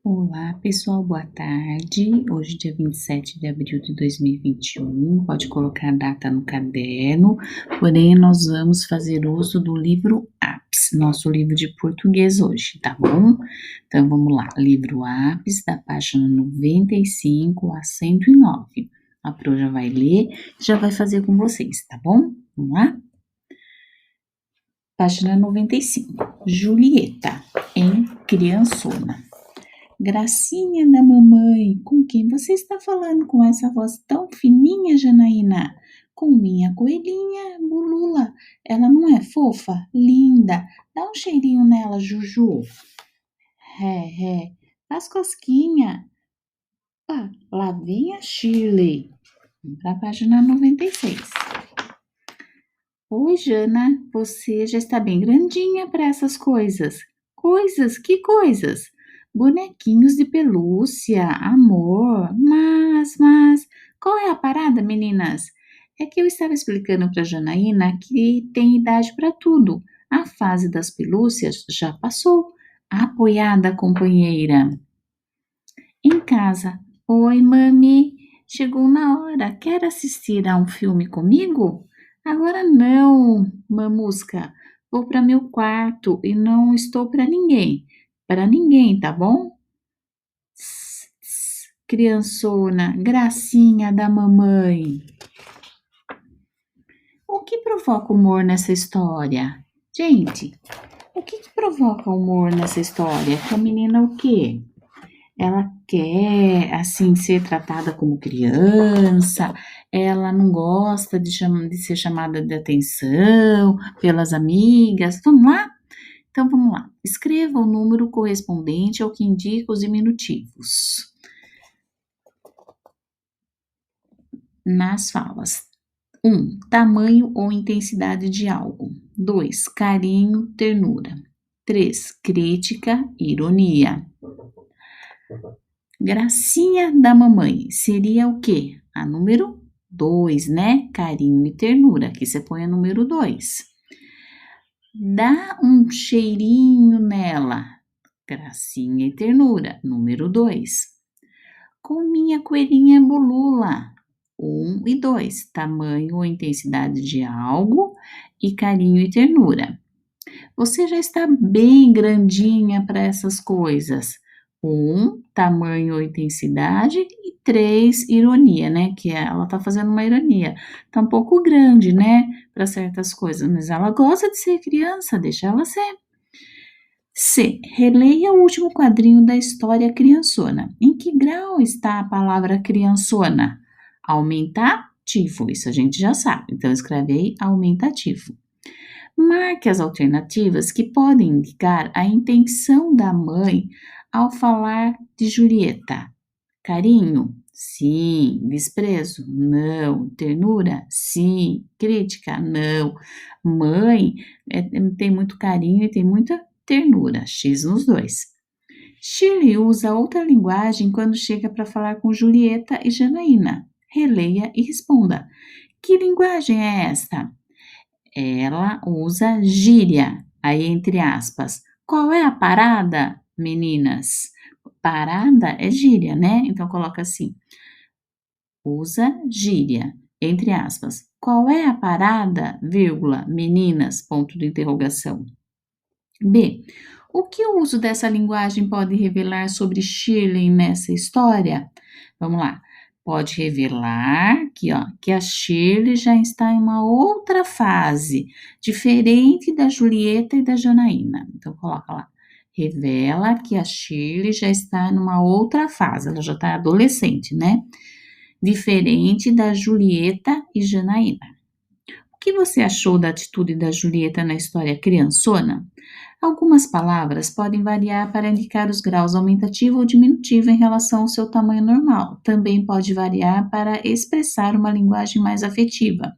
Olá, pessoal, boa tarde. Hoje, dia 27 de abril de 2021, pode colocar a data no caderno, porém, nós vamos fazer uso do livro Ápis, nosso livro de português hoje, tá bom? Então, vamos lá, livro Ápis, da página 95 a 109. A Pro já vai ler, já vai fazer com vocês, tá bom? Vamos lá? Página 95. Julieta, em Criançona. Gracinha da mamãe, com quem você está falando com essa voz tão fininha, Janaína? Com minha coelhinha, Bulula. Ela não é fofa? Linda. Dá um cheirinho nela, Juju. Ré. Faz cosquinha. Pá, lá vem a Shirley. Vamos para a página 96. Oi, Jana, você já está bem grandinha para essas coisas. Coisas? Que coisas? Bonequinhos de pelúcia, amor. Mas, qual é a parada, meninas? É que eu estava explicando para Janaína que tem idade para tudo. A fase das pelúcias já passou. Apoiada, companheira. Em casa. Oi, mami. Chegou na hora. Quer assistir a um filme comigo? Agora não, mamusca. Vou para meu quarto e não estou para ninguém. Para ninguém, tá bom? Tss, tss, criançona, gracinha da mamãe. O que provoca humor nessa história? Gente, o que provoca humor nessa história? Que a menina o quê? Ela quer, assim, ser tratada como criança, ela não gosta de ser chamada de atenção pelas amigas. Vamos lá? Então, vamos lá. Escreva o número correspondente ao que indica os diminutivos nas falas. 1. Tamanho ou intensidade de algo. 2. Carinho, ternura. 3. Crítica, ironia. Gracinha da mamãe seria o quê? A número 2, né? Carinho e ternura. Aqui você põe a número 2. Dá um cheirinho nela. Gracinha e ternura. Número 2. Com minha coelhinha Bulula. 1 e 2. Tamanho ou intensidade de algo e carinho e ternura. Você já está bem grandinha para essas coisas. 1, tamanho ou intensidade, e 3, ironia, né? Que ela tá fazendo uma ironia. Tá um pouco grande, né? Para certas coisas, mas ela gosta de ser criança, deixa ela ser. C. Releia o último quadrinho da história criançona. Em que grau está a palavra criançona? Aumentativo, isso a gente já sabe. Então, escreve aí aumentativo. Marque as alternativas que podem indicar a intenção da mãe ao falar de Julieta. Carinho? Sim. Desprezo? Não. Ternura? Sim. Crítica? Não. Mãe tem muito carinho e tem muita ternura. X nos dois. Shirley usa outra linguagem quando chega para falar com Julieta e Janaína. Releia e responda. Que linguagem é esta? Ela usa gíria, aí entre aspas. Qual é a parada, meninas? Parada é gíria, né? Então coloca assim: usa gíria, entre aspas. Qual é a parada, vírgula, meninas, ponto de interrogação. B. O que o uso dessa linguagem pode revelar sobre Shirley nessa história? Vamos lá. Pode revelar que a Shirley já está em uma outra fase, diferente da Julieta e da Janaína. Então, coloca lá. Revela que a Shirley já está numa outra fase, ela já está adolescente, né? Diferente da Julieta e Janaína. O que você achou da atitude da Julieta na história criançona? Algumas palavras podem variar para indicar os graus aumentativo ou diminutivo em relação ao seu tamanho normal. Também pode variar para expressar uma linguagem mais afetiva.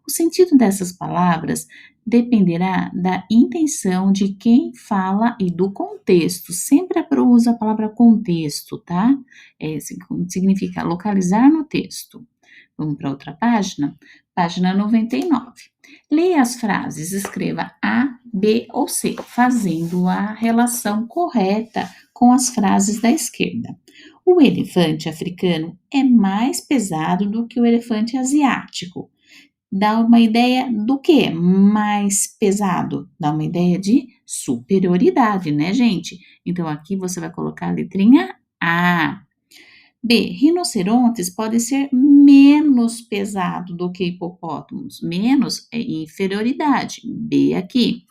O sentido dessas palavras dependerá da intenção de quem fala e do contexto. Sempre usa a palavra contexto, tá? Significa localizar no texto. Vamos para outra página? Página 99. Leia as frases, escreva A, B ou C, fazendo a relação correta com as frases da esquerda. O elefante africano é mais pesado do que o elefante asiático. Dá uma ideia do que? Mais pesado. Dá uma ideia de superioridade, né, gente? Então, aqui você vai colocar a letrinha A. B. Rinocerontes podem ser menos pesado do que hipopótamos. Menos é inferioridade. B aqui.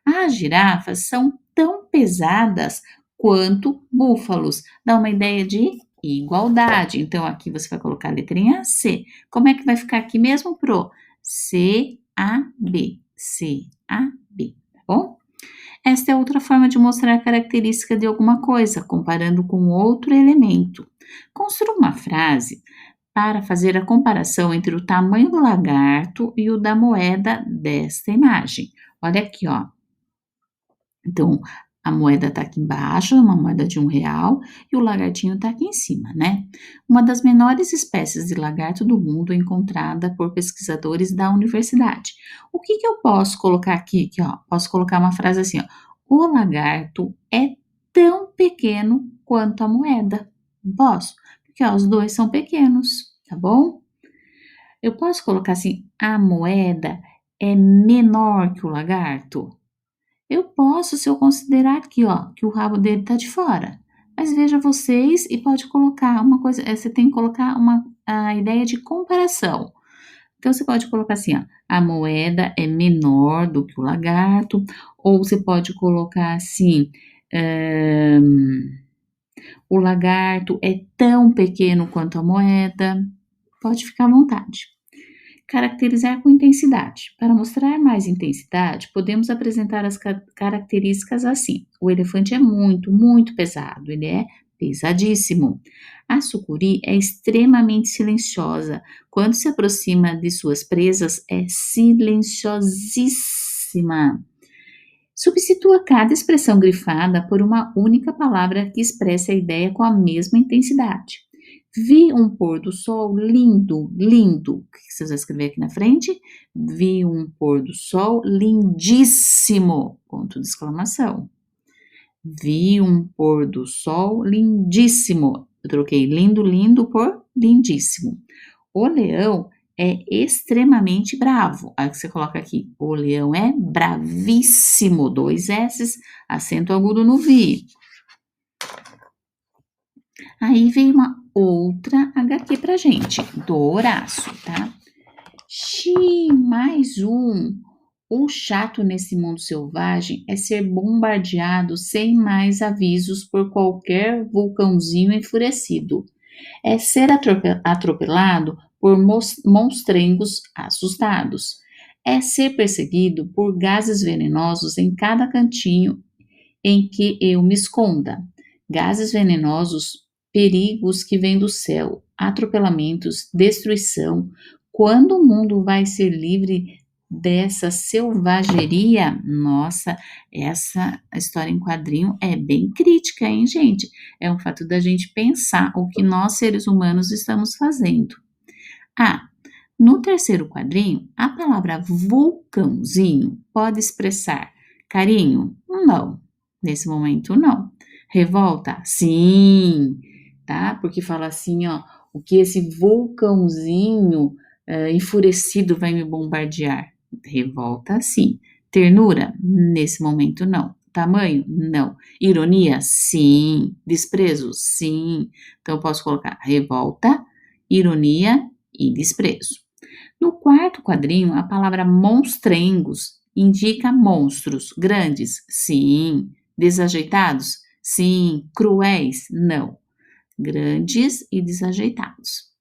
As girafas são tão pesadas quanto búfalos. Dá uma ideia de igualdade. Então, aqui você vai colocar a letrinha C. Como é que vai ficar aqui mesmo, Pro? C-A-B. C-A-B, tá bom? Esta é outra forma de mostrar a característica de alguma coisa, comparando com outro elemento. Construa uma frase para fazer a comparação entre o tamanho do lagarto e o da moeda desta imagem. Olha aqui, ó. Então, a moeda está aqui embaixo, uma moeda de R$1, e o lagartinho está aqui em cima, né? Uma das menores espécies de lagarto do mundo encontrada por pesquisadores da universidade. O que eu posso colocar aqui? Ó, posso colocar uma frase assim, ó. O lagarto é tão pequeno quanto a moeda. Não posso? Porque, ó, os dois são pequenos, tá bom? Eu posso colocar assim, a moeda é menor que o lagarto? Eu posso, se eu considerar aqui, ó, que o rabo dele tá de fora. Mas veja vocês e pode colocar uma coisa, você tem que colocar a ideia de comparação. Então, você pode colocar assim, ó, a moeda é menor do que o lagarto, ou você pode colocar assim, o lagarto é tão pequeno quanto a moeda. Pode ficar à vontade. Caracterizar com intensidade. Para mostrar mais intensidade, podemos apresentar as características assim. O elefante é muito, muito pesado, ele é pesadíssimo. A sucuri é extremamente silenciosa. Quando se aproxima de suas presas, é silenciosíssima. Substitua cada expressão grifada por uma única palavra que expresse a ideia com a mesma intensidade. Vi um pôr do sol lindo, lindo. O que vocês vão escrever aqui na frente? Vi um pôr do sol lindíssimo. Ponto de exclamação. Vi um pôr do sol lindíssimo. Eu troquei lindo, lindo por lindíssimo. O leão é extremamente bravo. Aí você coloca aqui, o leão é bravíssimo. 2 S's, acento agudo no vi. Aí vem uma outra HQ pra gente, do Horácio, tá? Mais um. O chato nesse mundo selvagem é ser bombardeado sem mais avisos por qualquer vulcãozinho enfurecido. É ser atropelado por monstrengos assustados. É ser perseguido por gases venenosos em cada cantinho em que eu me esconda. Gases venenosos, perigos que vêm do céu, atropelamentos, destruição. Quando o mundo vai ser livre dessa selvageria? Nossa, essa história em quadrinho é bem crítica, hein, gente? É um fato da gente pensar o que nós, seres humanos, estamos fazendo. No terceiro quadrinho, a palavra vulcãozinho pode expressar carinho? Não. Nesse momento, não. Revolta? Sim, tá? Porque fala assim, ó, o que esse vulcãozinho enfurecido vai me bombardear? Revolta, sim. Ternura? Nesse momento, não. Tamanho? Não. Ironia? Sim. Desprezo? Sim. Então, eu posso colocar revolta, ironia e desprezo. No quarto quadrinho, a palavra monstrengos indica monstros grandes? Sim. Desajeitados? Sim. Cruéis? Não. Grandes e desajeitados.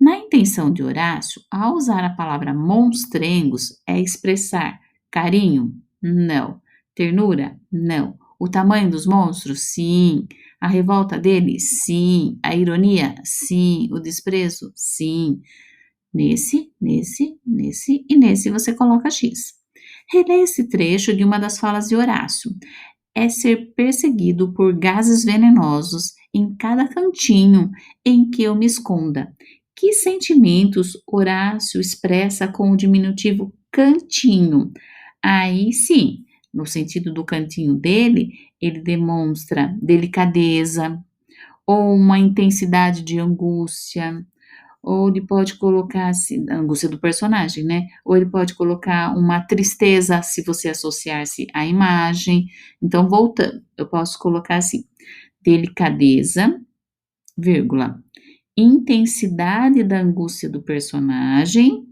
Na intenção de Horácio, ao usar a palavra monstrengos, é expressar carinho? Não. Ternura? Não. O tamanho dos monstros? Sim. A revolta deles? Sim. A ironia? Sim. O desprezo? Sim. Nesse e nesse você coloca X. Releia esse trecho de uma das falas de Horácio. É ser perseguido por gases venenosos em cada cantinho em que eu me esconda. Que sentimentos Horácio expressa com o diminutivo cantinho? Aí sim, no sentido do cantinho dele, ele demonstra delicadeza, ou uma intensidade de angústia, ou ele pode colocar assim, a angústia do personagem, né? Ou ele pode colocar uma tristeza se você associar-se à imagem. Então, voltando, eu posso colocar assim: delicadeza, vírgula, intensidade da angústia do personagem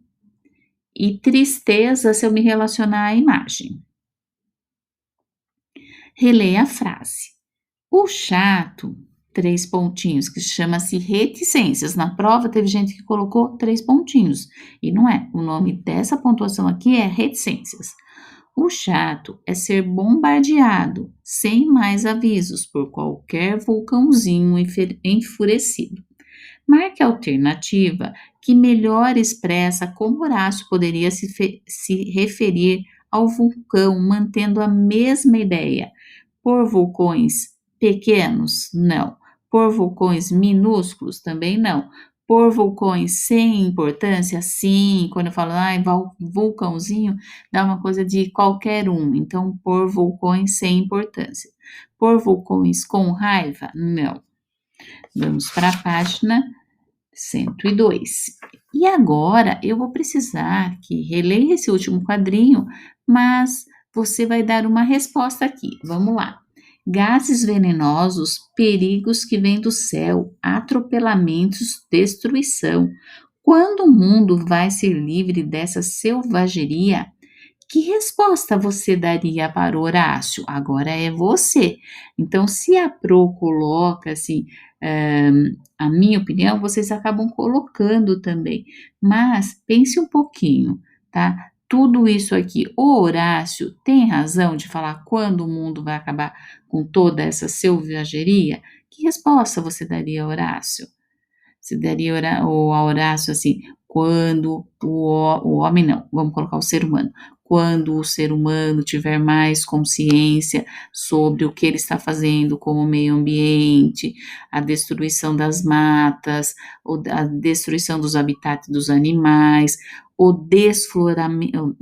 e tristeza se eu me relacionar à imagem. Releia a frase. O chato, 3 pontinhos, que chama-se reticências. Na prova teve gente que colocou 3 pontinhos, e não é. O nome dessa pontuação aqui é reticências. O chato é ser bombardeado, sem mais avisos, por qualquer vulcãozinho enfurecido. Marque a alternativa que melhor expressa como Horácio poderia se referir ao vulcão, mantendo a mesma ideia. Por vulcões pequenos? Não. Por vulcões minúsculos? Também não. Por vulcões sem importância? Sim. Quando eu falo, vulcãozinho, dá uma coisa de qualquer um. Então, por vulcões sem importância. Por vulcões com raiva? Não. Vamos para a página 102. E agora eu vou precisar que releia esse último quadrinho, mas você vai dar uma resposta aqui. Vamos lá. Gases venenosos, perigos que vêm do céu, atropelamentos, destruição. Quando o mundo vai ser livre dessa selvageria? Que resposta você daria para Horácio? Agora é você. Então, se a Pro coloca assim, a minha opinião, vocês acabam colocando também. Mas pense um pouquinho, tá? Tudo isso aqui, o Horácio tem razão de falar quando o mundo vai acabar com toda essa selvageria? Que resposta você daria, Horácio? Você daria a Horácio assim, quando o homem não, vamos colocar o ser humano. Quando o ser humano tiver mais consciência sobre o que ele está fazendo com o meio ambiente, a destruição das matas, a destruição dos habitats dos animais, o desfloramento,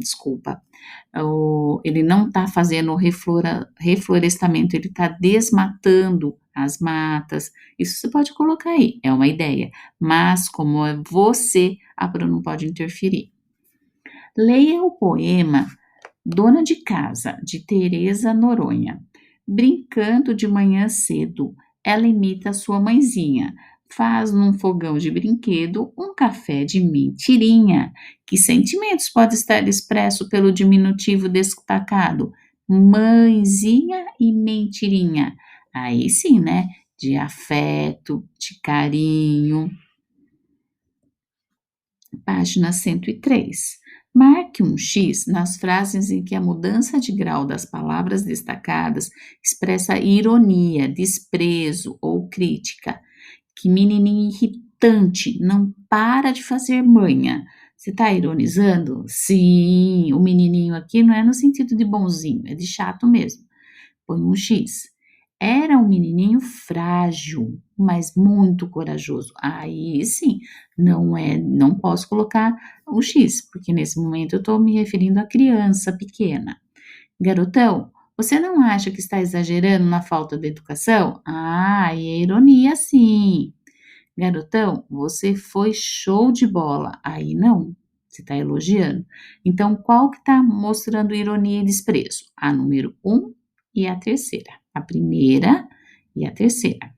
ele não está fazendo o reflorestamento, ele está desmatando as matas. Isso você pode colocar aí, é uma ideia. Mas, como é você, a Pro não pode interferir. Leia o poema Dona de Casa, de Teresa Noronha. Brincando de manhã cedo, ela imita sua mãezinha. Faz num fogão de brinquedo um café de mentirinha. Que sentimentos pode estar expresso pelo diminutivo destacado? Mãezinha e mentirinha. Aí sim, né? De afeto, de carinho. Página 103. Marque um X nas frases em que a mudança de grau das palavras destacadas expressa ironia, desprezo ou crítica. Que menininho irritante, não para de fazer manha. Você está ironizando? Sim, o menininho aqui não é no sentido de bonzinho, é de chato mesmo. Põe um X. Era um menininho frágil, mas muito corajoso. Aí sim, não posso colocar o X, porque nesse momento eu estou me referindo à criança pequena. Garotão, você não acha que está exagerando na falta de educação? E é ironia sim. Garotão, você foi show de bola. Aí não, você está elogiando. Então, qual que está mostrando ironia e desprezo? A número 1 e a terceira. A primeira e a terceira.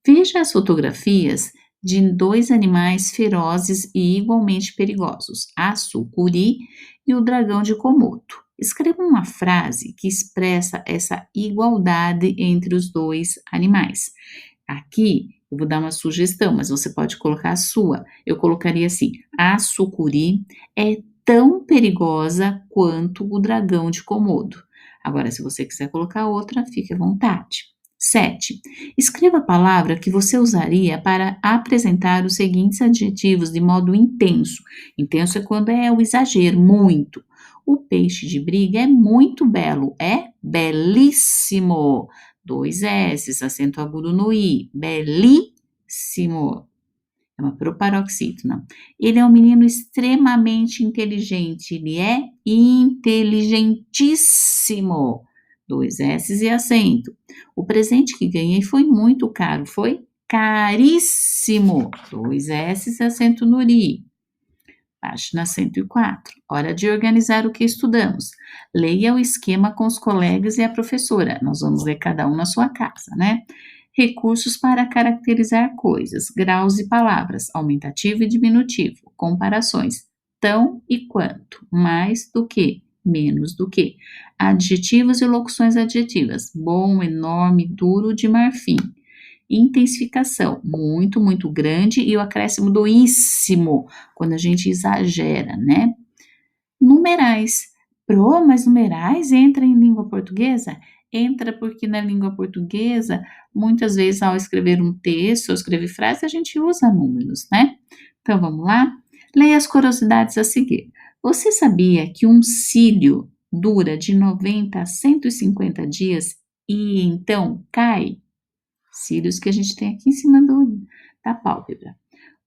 Veja as fotografias de 2 animais ferozes e igualmente perigosos, a sucuri e o dragão de Komodo. Escreva uma frase que expressa essa igualdade entre os 2 animais. Aqui eu vou dar uma sugestão, mas você pode colocar a sua. Eu colocaria assim: a sucuri é tão perigosa quanto o dragão de Komodo. Agora, se você quiser colocar outra, fique à vontade. 7. Escreva a palavra que você usaria para apresentar os seguintes adjetivos de modo intenso. Intenso é quando é o exagero, muito. O peixe de briga é muito belo, é belíssimo. 2 S, acento agudo no I, belíssimo. É uma proparoxítona. Ele é um menino extremamente inteligente, ele é inteligentíssimo. 2 S's e acento. O presente que ganhei foi muito caro, foi caríssimo. 2 S's e acento no i. Página 104. Hora de organizar o que estudamos. Leia o esquema com os colegas e a professora. Nós vamos ler cada um na sua casa, né? Recursos para caracterizar coisas, graus e palavras, aumentativo e diminutivo, comparações, tão e quanto, mais do que, menos do que, adjetivos e locuções adjetivas, bom, enorme, duro, de marfim, intensificação, muito, muito grande, e o acréscimo do íssimo, quando a gente exagera, né? Numerais. Mas numerais entra em língua portuguesa? Entra porque na língua portuguesa, muitas vezes ao escrever um texto, ou escrever frase, a gente usa números, né? Então vamos lá? Leia as curiosidades a seguir. Você sabia que um cílio dura de 90 a 150 dias e então cai? Cílios que a gente tem aqui em cima da pálpebra.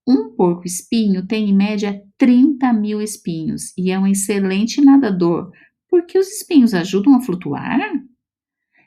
Um porco-espinho tem em média 30 mil espinhos e é um excelente nadador. Por que os espinhos ajudam a flutuar?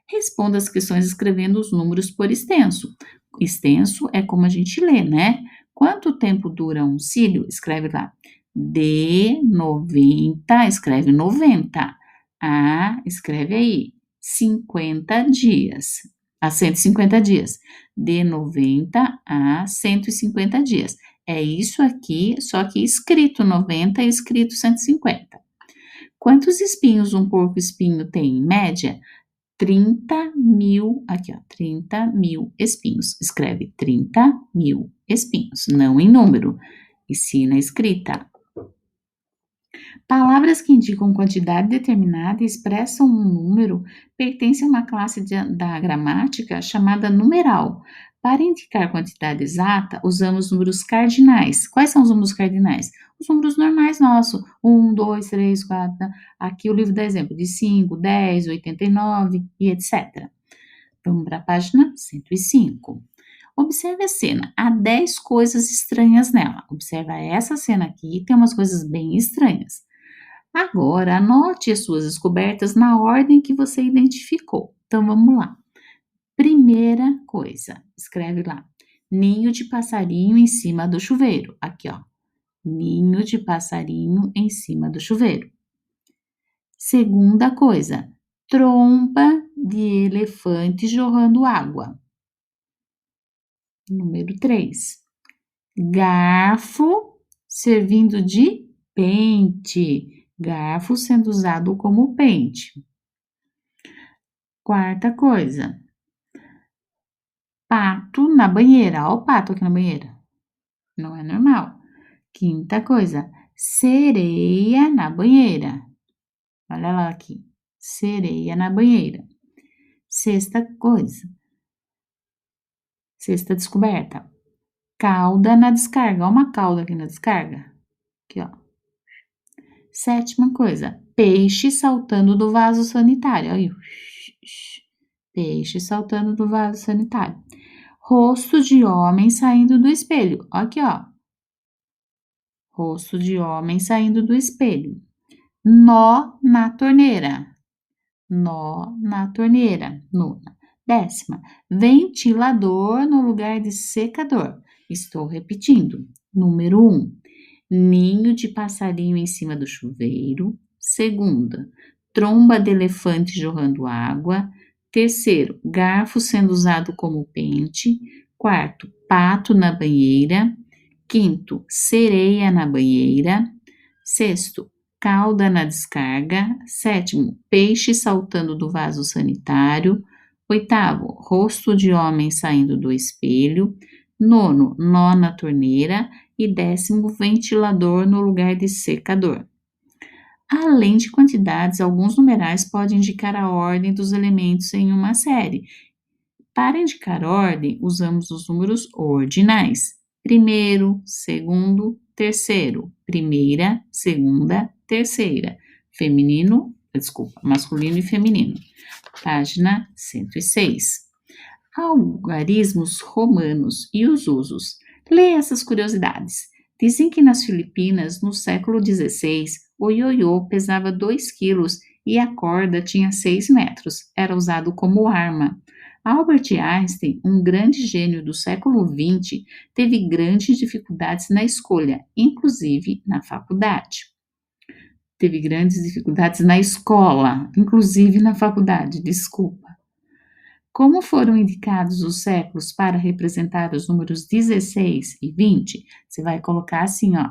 Responda as questões escrevendo os números por extenso. Extenso é como a gente lê, né? Quanto tempo dura um cílio? Escreve lá. De 90, escreve 90. A, escreve aí, 50 dias. A 150 dias. De 90 a 150 dias. É isso aqui, só que escrito 90 e escrito 150. Quantos espinhos um porco-espinho tem em média? 30 mil, aqui ó, 30 mil espinhos. Escreve 30 mil espinhos, não em número, e sim na escrita. Palavras que indicam quantidade determinada e expressam um número pertencem a uma classe da gramática chamada numeral. Para indicar quantidade exata, usamos números cardinais. Quais são os números cardinais? Os números normais nossos. 1, 2, 3, 4. Aqui o livro dá exemplo de 5, 10, 89 e etc. Vamos para a página 105. Observe a cena. Há 10 coisas estranhas nela. Observa essa cena aqui, tem umas coisas bem estranhas. Agora, anote as suas descobertas na ordem que você identificou. Então, vamos lá. Primeira coisa, escreve lá. Ninho de passarinho em cima do chuveiro. Aqui, ó. Ninho de passarinho em cima do chuveiro. Segunda coisa, tromba de elefante jorrando água. Número 3, garfo servindo de pente. Garfo sendo usado como pente. Quarta coisa, pato na banheira. Olha o pato aqui na banheira. Não é normal. Quinta coisa, sereia na banheira. Olha lá aqui. Sereia na banheira. Sexta coisa. Sexta descoberta. Cauda na descarga. Olha uma cauda aqui na descarga. Aqui, ó. Sétima coisa. Peixe saltando do vaso sanitário. Aí. Peixe saltando do vaso sanitário. Rosto de homem saindo do espelho. Aqui, ó. Rosto de homem saindo do espelho. Nó na torneira. Nó na torneira. Nona. Décima. Ventilador no lugar de secador. Estou repetindo. Número 1. Ninho de passarinho em cima do chuveiro. Segunda. Tromba de elefante jorrando água. Terceiro. Garfo sendo usado como pente. Quarto. Pato na banheira. Quinto. Sereia na banheira. Sexto. Cauda na descarga. Sétimo, peixe saltando do vaso sanitário. Oitavo, rosto de homem saindo do espelho. Nono, nó na torneira. E décimo, ventilador no lugar de secador. Além de quantidades, alguns numerais podem indicar a ordem dos elementos em uma série. Para indicar ordem, usamos os números ordinais. Primeiro, segundo, terceiro. Primeira, segunda, terceira. Masculino e feminino. Página 106. Algarismos romanos e os usos. Leia essas curiosidades. Dizem que nas Filipinas, no século XVI, O ioiô pesava 2 quilos e a corda tinha 6 metros. Era usado como arma. Albert Einstein, um grande gênio do século XX, teve grandes dificuldades na escolha, inclusive na faculdade. Teve grandes dificuldades na escola, inclusive na faculdade, desculpa. Como foram indicados os séculos para representar os números 16 e 20, você vai colocar assim, ó.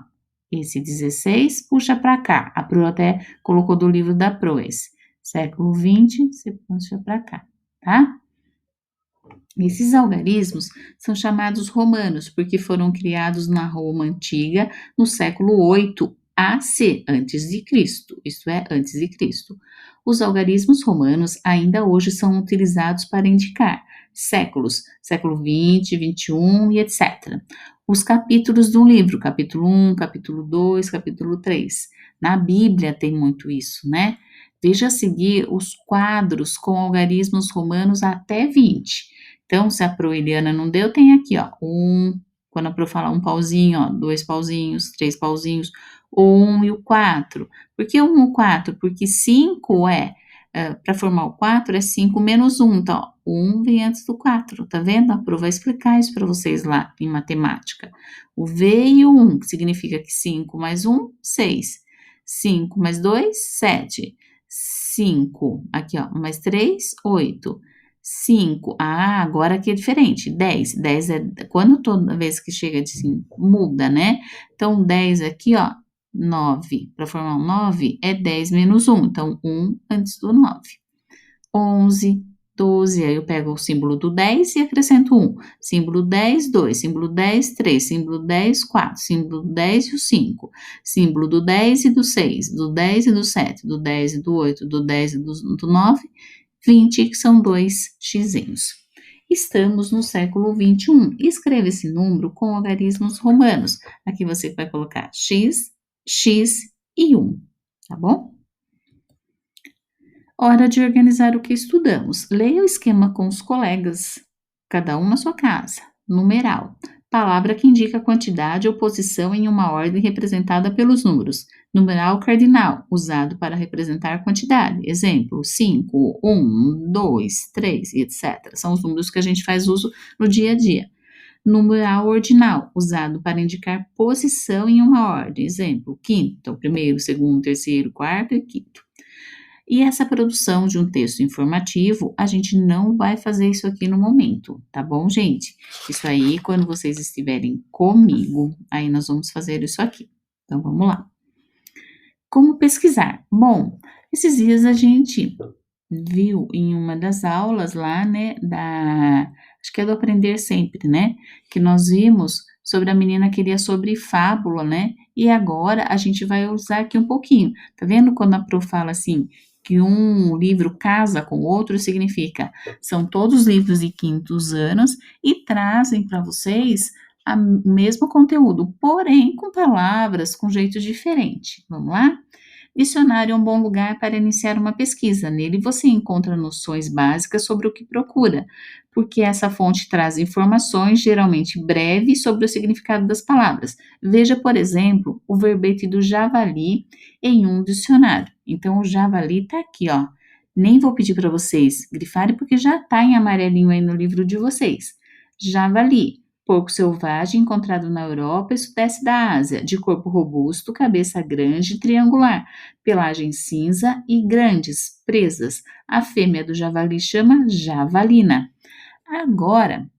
Esse 16 puxa para cá. A Pro até colocou do livro da Pro esse. Século 20, você puxa para cá, tá? Esses algarismos são chamados romanos porque foram criados na Roma antiga no século 8 AC, antes de Cristo, isto é, antes de Cristo. Os algarismos romanos ainda hoje são utilizados para indicar séculos, século 20, 21 e etc. Os capítulos do livro, capítulo 1, capítulo 2, capítulo 3. Na Bíblia tem muito isso, né? Veja a seguir os quadros com algarismos romanos até 20. Então, se a Proeliana não deu, tem aqui, ó, quando a Pro fala um pauzinho, ó, 2 pauzinhos, 3 pauzinhos, o 1 e o 4. Por que 1 e o 4? Porque 5 para formar o 4 é 5 menos 1, então, ó, 1 vem antes do 4, tá vendo? A Pro vai explicar isso para vocês lá em matemática. O V e o 1, que significa que 5 mais 1, 6. 5 mais 2, 7. 5, aqui, ó, mais 3, 8. 5, agora aqui é diferente, 10, 10 é, quando toda vez que chega de 5, muda, né? Então, 10 aqui, ó, 9, para formar um 9, é 10 menos 1, então, 1 antes do 9. 11, 12, aí eu pego o símbolo do 10 e acrescento 1, símbolo 10, 2, símbolo 10, 3, símbolo 10, 4, símbolo do 10 e o 5, símbolo do 10 e do 6, do 10 e do 7, do 10 e do 8, do 10 e do 9, 20, que são 2 xizinhos. Estamos no século 21. Escreva esse número com algarismos romanos. Aqui você vai colocar x, x e 1, tá bom? Hora de organizar o que estudamos. Leia o esquema com os colegas, cada um na sua casa. Numeral. Palavra que indica quantidade ou posição em uma ordem representada pelos números. Numeral cardinal, usado para representar quantidade. Exemplo, 5, 1, 2, 3, etc. São os números que a gente faz uso no dia a dia. Numeral ordinal, usado para indicar posição em uma ordem. Exemplo, quinto, então, primeiro, segundo, terceiro, quarto e quinto. E essa produção de um texto informativo, a gente não vai fazer isso aqui no momento, tá bom, gente? Isso aí, quando vocês estiverem comigo, aí nós vamos fazer isso aqui. Então, vamos lá. Como pesquisar? Bom, esses dias a gente viu em uma das aulas lá, né, acho que é do Aprender Sempre, né, que nós vimos sobre a menina que lia sobre fábula, né, e agora a gente vai usar aqui um pouquinho. Tá vendo quando a Pro fala assim, que um livro casa com o outro, significa, são todos livros de quintos anos e trazem para vocês o mesmo conteúdo, porém com palavras, com jeito diferente. Vamos lá? Dicionário é um bom lugar para iniciar uma pesquisa. Nele você encontra noções básicas sobre o que procura, porque essa fonte traz informações, geralmente breves, sobre o significado das palavras. Veja, por exemplo, o verbete do javali em um dicionário. Então, o javali está aqui, ó. Nem vou pedir para vocês grifarem, porque já está em amarelinho aí no livro de vocês. Javali. Porco selvagem encontrado na Europa e sudeste da Ásia, de corpo robusto, cabeça grande e triangular, pelagem cinza e grandes presas. A fêmea do javali chama javalina. Agora,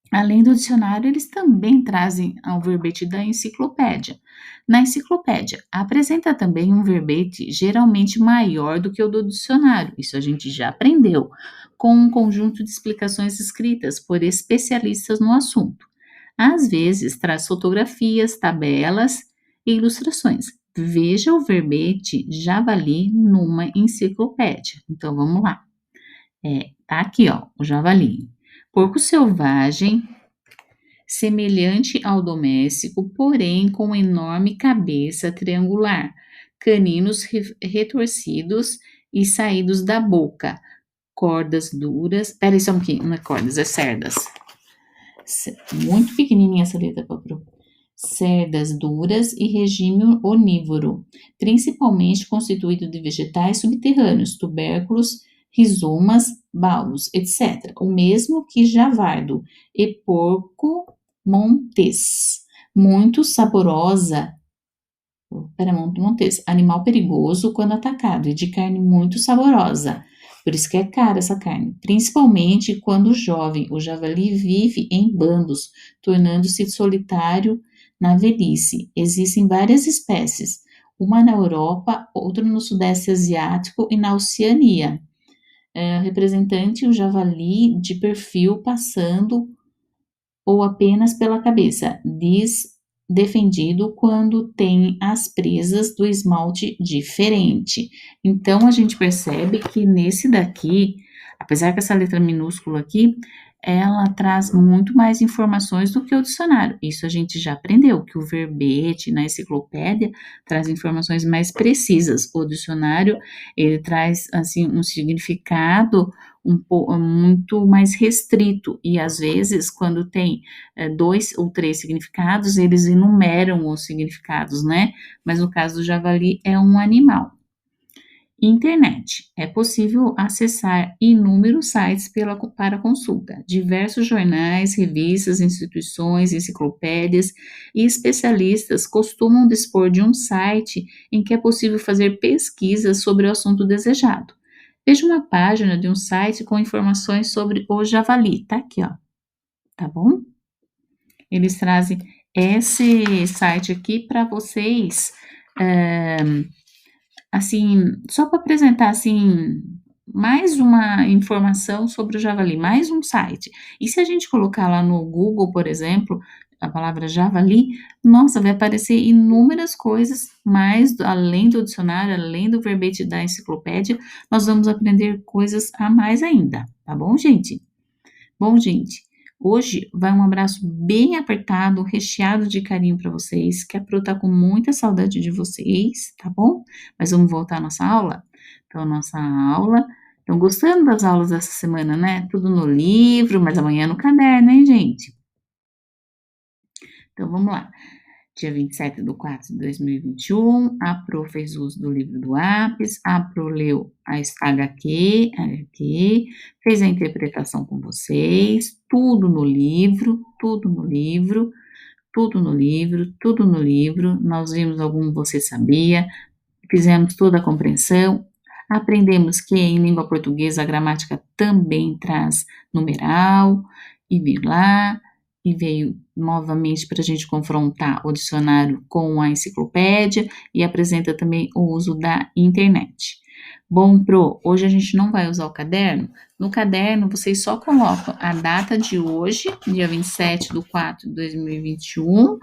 além do dicionário, eles também trazem o verbete da enciclopédia. Na enciclopédia, apresenta também um verbete geralmente maior do que o do dicionário, isso a gente já aprendeu, com um conjunto de explicações escritas por especialistas no assunto. Às vezes, traz fotografias, tabelas e ilustrações. Veja o verbete javali numa enciclopédia. Então, vamos lá. Tá aqui, ó, o javali. Porco selvagem, semelhante ao doméstico, porém com enorme cabeça triangular, caninos retorcidos e saídos da boca, cordas duras. Peraí só um pouquinho, não é cordas, é cerdas. Muito pequenininha essa letra, Papo. cerdas duras e regime onívoro, principalmente constituído de vegetais subterrâneos, tubérculos, rizomas, baus, etc. O mesmo que javardo e porco montes. Muito saborosa, montes, animal perigoso quando atacado e de carne muito saborosa. Por isso que é cara essa carne, principalmente quando jovem. O javali vive em bandos, tornando-se solitário na velhice. Existem várias espécies, uma na Europa, outra no Sudeste Asiático e na Oceania. Representante o javali de perfil passando ou apenas pela cabeça, defendido quando tem as presas do esmalte diferente. Então a gente percebe que nesse daqui, apesar que essa letra minúscula aqui, ela traz muito mais informações do que o dicionário. Isso a gente já aprendeu, que o verbete na enciclopédia traz informações mais precisas. O dicionário, ele traz assim um significado muito mais restrito e às vezes quando tem 2 ou 3 significados, eles enumeram os significados, né? Mas no caso do javali é um animal. Internet. É possível acessar inúmeros sites para consulta. Diversos jornais, revistas, instituições, enciclopédias e especialistas costumam dispor de um site em que é possível fazer pesquisas sobre o assunto desejado. Veja uma página de um site com informações sobre o javali. Tá aqui, ó. Tá bom? Eles trazem esse site aqui para vocês, assim, só para apresentar assim mais uma informação sobre o javali, mais um site. E se a gente colocar lá no Google, por exemplo, a palavra javali, nossa, vai aparecer inúmeras coisas, mais além do dicionário, além do verbete da enciclopédia, nós vamos aprender coisas a mais ainda, tá bom, gente? Bom, gente, hoje vai um abraço bem apertado, recheado de carinho para vocês, que a Pro tá com muita saudade de vocês, tá bom? Mas vamos voltar à nossa aula? Então, nossa aula. Estão gostando das aulas dessa semana, né? Tudo no livro, mas amanhã no caderno, hein, gente? Então, vamos lá. Dia 27/4/2021, a Pro fez uso do livro do Apis, a Pro leu a HQ, fez a interpretação com vocês, tudo no livro, tudo no livro, tudo no livro, tudo no livro. Nós vimos algum Você Sabia, fizemos toda a compreensão, aprendemos que em língua portuguesa a gramática também traz numeral e vírgula, e veio novamente para a gente confrontar o dicionário com a enciclopédia e apresenta também o uso da internet. Bom, Pro, hoje a gente não vai usar o caderno. No caderno, vocês só colocam a data de hoje, dia 27/4/2021,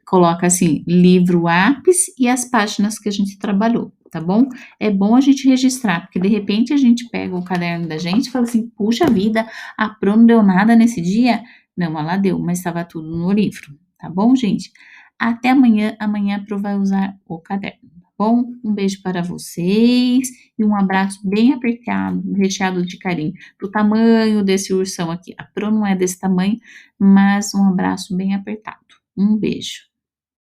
coloca assim, livro Apis e as páginas que a gente trabalhou, tá bom? É bom a gente registrar, porque de repente a gente pega o caderno da gente e fala assim, puxa vida, a Pro não deu nada nesse dia? Não, ela deu, mas estava tudo no livro, tá bom, gente? Até amanhã, amanhã a Pro vai usar o caderno, tá bom? Um beijo para vocês e um abraço bem apertado, recheado de carinho, do tamanho desse ursão aqui. A Pro não é desse tamanho, mas um abraço bem apertado. Um beijo.